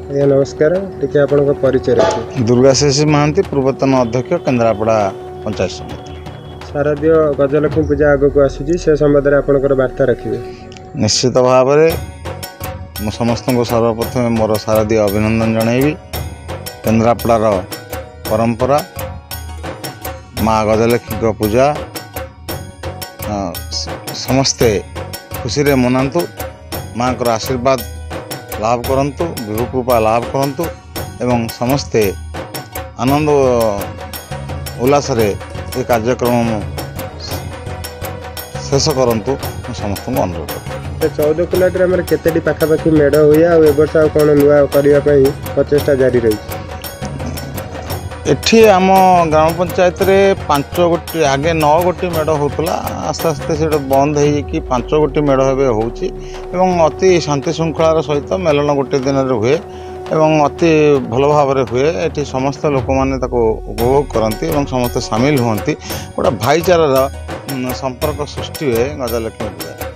आज्ञा नमस्कार टिके आपन परिचय रखिए। दुर्गाशेषी महांती पूर्वतन अध्यक्ष केन्द्रापड़ा पंचायत समिति। शारदीय गजलक्ष्मी पूजा आग को आसूची से संबंध में आपनकर वार्ता रखिए। निश्चित भाव में मु समस्त को सर्वप्रथम मोर शारदीय अभिनंदन जनइबी। केन्द्रापड़ार परंपरा माँ गजलक्ष्मी को पूजा समस्ते खुशी रे मनातु, माँ को आशीर्वाद लाभ करंतु, विभु कृपा लाभ करंतु एवं समस्ते आनंद उल्लास रे ये कार्यक्रम शेष करंतु समस्त को अनुरोध करते। 14 किलोमीटर केते पाखापाखि मेढ़ हुए आ वर्ष कौन नुआ करने प्रचेषा जारी रही। एठी आम ग्राम पंचायत रे 5 गोटी आगे 9 गोटी मेढ़ होता, आस्ते आस्ते से बंद हो 5 गोटी मेढ़ एवं अति शांति श्रृंखलार सहित मेलन गोटे दिन हुए एवं अति भल भाव हुए। एठी समस्त लोक मैंने उपभोग करती और समस्त सामिल हुए, गोटे भाईचारार संपर्क सृष्टि हुए गजलक्ष्मी पूजा।